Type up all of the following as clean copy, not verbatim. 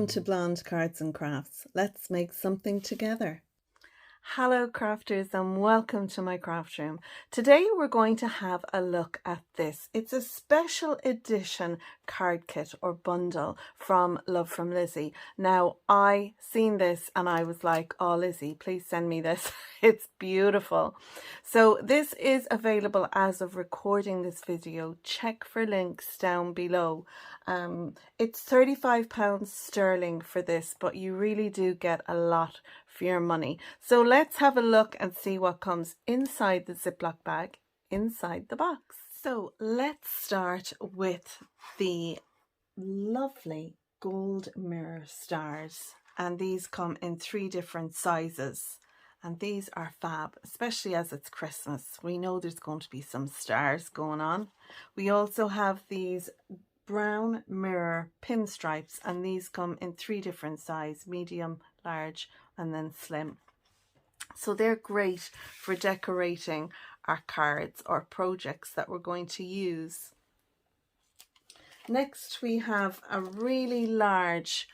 to Blonde Cards and Crafts. Let's make something together. Hello crafters and welcome to my craft room. Today we're going to have a look at this. It's a special edition card kit or bundle from Love from Lizi. Now I seen this and I was like, oh Lizi, please send me this. It's beautiful. So this is available as of recording this video. Check for links down below. It's £35 sterling for this, but you really do get a lot for your money. So let's have a look and see what comes inside the Ziploc bag, inside the box. So let's start with the lovely gold mirror stars. And these come in 3 different sizes. And these are fab, especially as it's Christmas. We know there's going to be some stars going on. We also have these brown mirror pinstripes, and these come in 3 different sizes: medium, large, and then slim. So they're great for decorating our cards or projects that we're going to use. Next we have a really large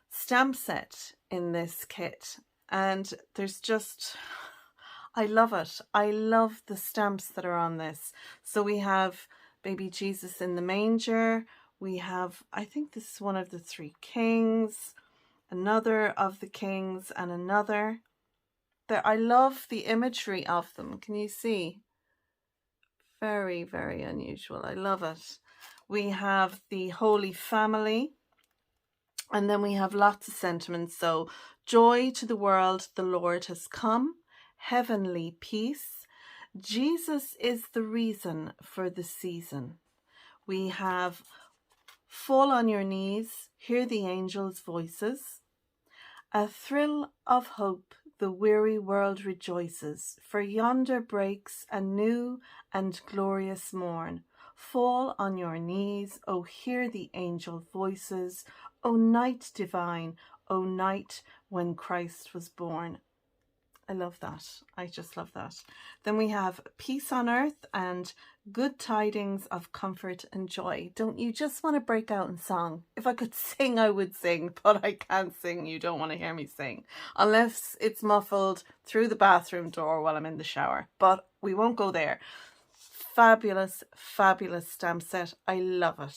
stamp set in this kit, and there's just, I love it. I love the stamps that are on this. So we have baby Jesus in the manger. We have, I think this is one of the 3 kings, another of the kings, and another. I love the imagery of them. Can you see? Very, very unusual. I love it. We have the Holy Family, and then we have lots of sentiments. So, joy to the world, the Lord has come. Heavenly peace. Jesus is the reason for the season. We have fall on your knees, hear the angels' voices. A thrill of hope, the weary world rejoices, for yonder breaks a new and glorious morn. Fall on your knees, O hear the angel voices, O night divine, O night when Christ was born. I love that. I just love that. Then we have peace on earth and good tidings of comfort and joy. Don't you just want to break out in song? If I could sing, I would sing, but I can't sing. You don't want to hear me sing unless it's muffled through the bathroom door while I'm in the shower, but we won't go there. Fabulous, fabulous stamp set. I love it.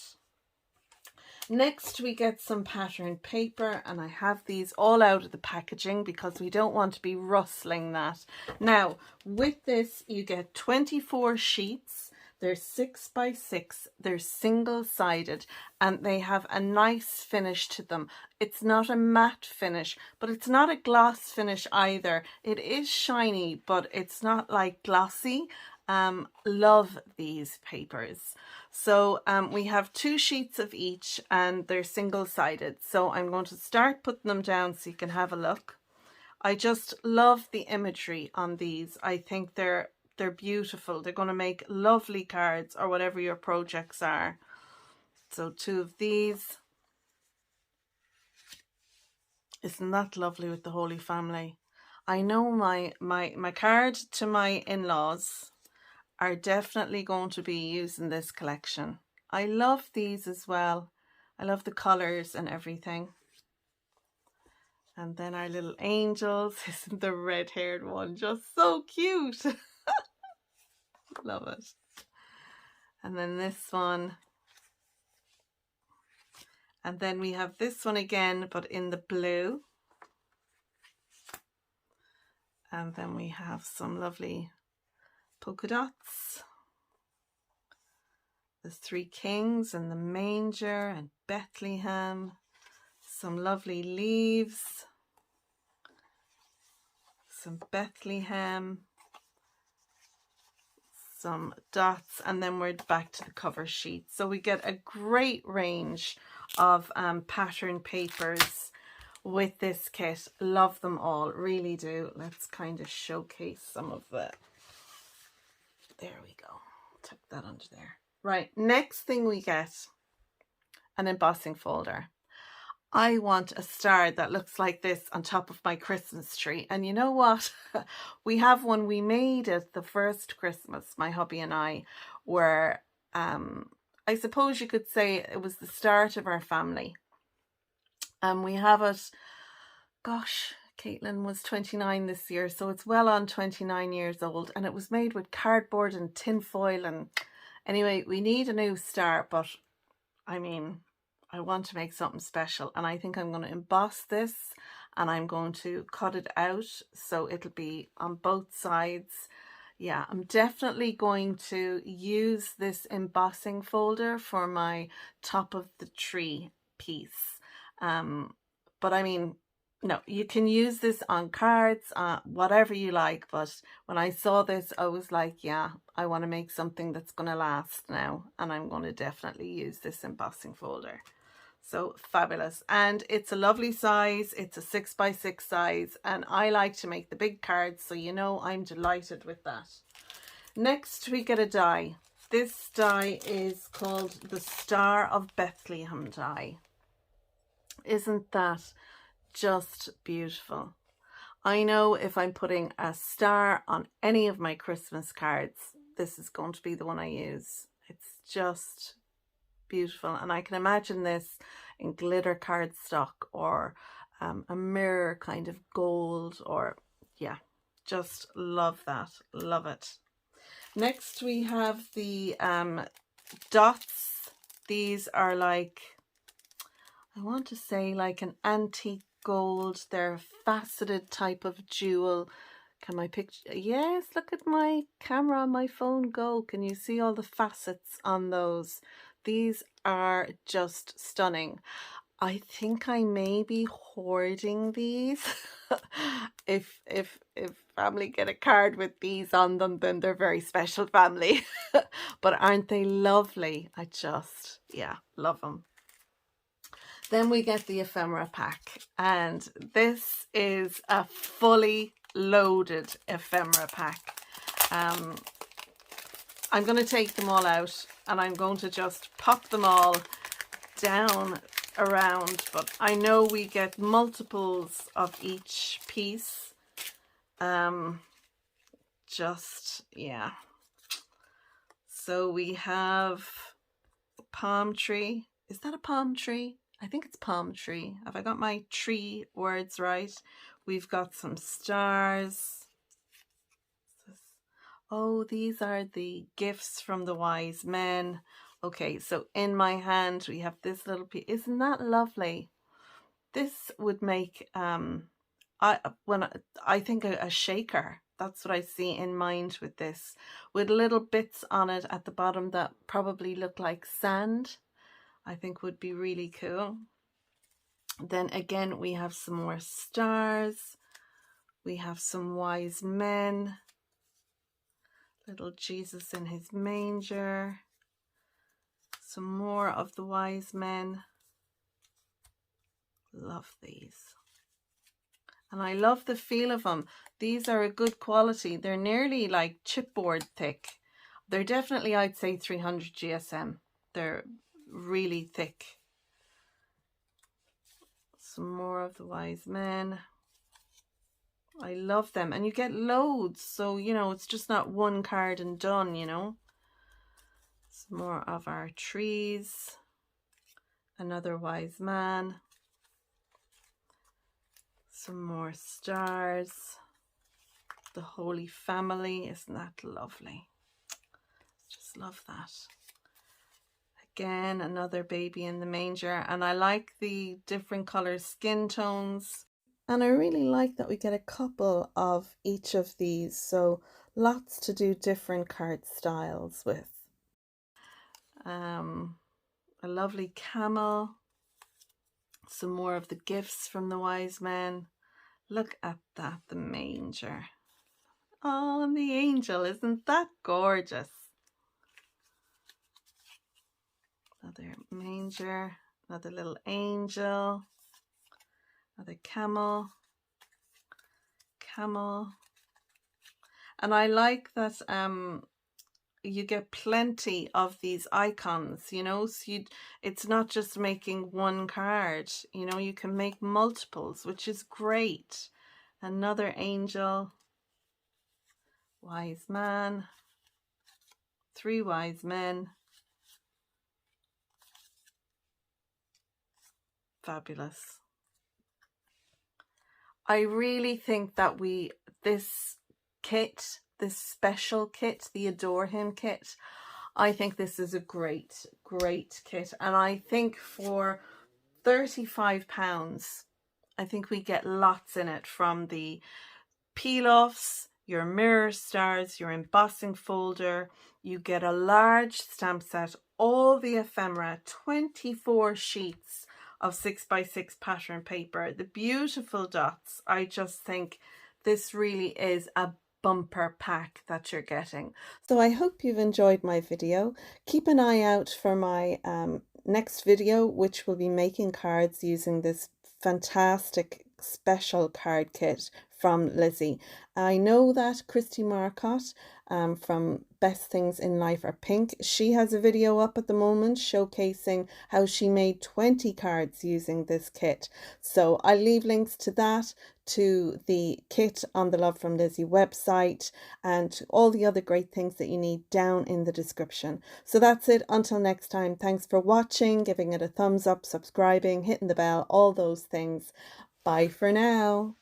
Next we get some patterned paper, and I have these all out of the packaging because we don't want to be rustling that. Now with this you get 24 sheets. They're 6 by 6, they're single-sided, and they have a nice finish to them. It's not a matte finish, but it's not a gloss finish either. It is shiny, but it's not like glossy. Love these papers. So we have 2 sheets of each, and they're single-sided. So I'm going to start putting them down so you can have a look. I just love the imagery on these. I think they're beautiful. They're going to make lovely cards or whatever your projects are. So 2 of these. Isn't that lovely with the Holy Family? I know my card to my in-laws are definitely going to be using this collection. I love these as well. I love the colours and everything. And then our little angels. Isn't the red-haired one just so cute? Love it. And then this one. And then we have this one again, but in the blue. And then we have some lovely polka dots. There's 3 kings and the manger and Bethlehem. Some lovely leaves. Some Bethlehem. Some dots, and then we're back to the cover sheet. So we get a great range of pattern papers with this kit. Love them all, really do. Let's kind of showcase some of the, there we go, tuck that under there. Right, next thing we get an embossing folder. I want a star that looks like this on top of my Christmas tree. And you know what? We have one. We made it the first Christmas, my hubby and I, where I suppose you could say it was the start of our family. And we have it, gosh, Caitlin was 29 this year, so it's well on 29 years old, and it was made with cardboard and tin foil. And anyway, we need a new star, but I mean, I want to make something special, and I think I'm going to emboss this, and I'm going to cut it out so it'll be on both sides. Yeah, I'm definitely going to use this embossing folder for my top of the tree piece. But I mean, no, you can use this on cards, whatever you like. But when I saw this, I was like, yeah, I want to make something that's going to last now. And I'm going to definitely use this embossing folder. So fabulous. And it's a lovely size. It's a 6x6 size. And I like to make the big cards. So you know I'm delighted with that. Next we get a die. This die is called the Star of Bethlehem die. Isn't that just beautiful? I know if I'm putting a star on any of my Christmas cards, this is going to be the one I use. It's just beautiful, and I can imagine this in glitter cardstock or a mirror kind of gold, or yeah, just love that, love it. Next we have the dots. These are like, I want to say like an antique gold. They're a faceted type of jewel. Can my picture, yes, look at my camera on my phone go. Can you see all the facets on those? These are just stunning. I think I may be hoarding these. If family get a card with these on them, then they're very special family. But aren't they lovely? I just, yeah, love them. Then we get the ephemera pack, and this is a fully loaded ephemera pack. I'm going to take them all out, and I'm going to just pop them all down around, but I know we get multiples of each piece. Just, yeah. So we have a palm tree. Is that a palm tree? I think it's palm tree. Have I got my tree words right? We've got some stars. Oh, these are the gifts from the wise men. Okay, so in my hand we have this little piece. Isn't that lovely? This would make I think a shaker. That's what I see in mind with this, with little bits on it at the bottom that probably look like sand. I think would be really cool. Then again, we have some more stars. We have some wise men. Little Jesus in his manger. Some more of the wise men. Love these. And I love the feel of them. These are a good quality. They're nearly like chipboard thick. They're definitely, I'd say, 300 GSM. They're really thick. Some more of the wise men. I love them. And you get loads. So, you know, it's just not one card and done, you know. Some more of our trees. Another wise man. Some more stars. The Holy Family. Isn't that lovely? Just love that. Again, another baby in the manger. And I like the different color skin tones. And I really like that we get a couple of each of these. So lots to do different card styles with. A lovely camel. Some more of the gifts from the wise men. Look at that, the manger. Oh, and the angel, isn't that gorgeous? Another manger, another little angel, another camel. And I like that you get plenty of these icons, you know, so it's not just making one card, you know, you can make multiples, which is great. Another angel, wise man, 3 wise men. Fabulous. I really think that this kit, this special kit, the Adore Him kit, I think this is a great, great kit. And I think for £35, I think we get lots in it, from the peel-offs, your mirror stars, your embossing folder. You get a large stamp set, all the ephemera, 24 sheets of 6x6 pattern paper, the beautiful dots. I just think this really is a bumper pack that you're getting. So I hope you've enjoyed my video. Keep an eye out for my next video, which will be making cards using this fantastic special card kit from Lizi. I know that Christy Marcotte from Best Things in Life Are Pink, she has a video up at the moment showcasing how she made 20 cards using this kit. So I'll leave links to that, to the kit on the Love from Lizi website, and all the other great things that you need down in the description. So that's it. Until next time, thanks for watching, giving it a thumbs up, subscribing, hitting the bell, all those things. Bye for now.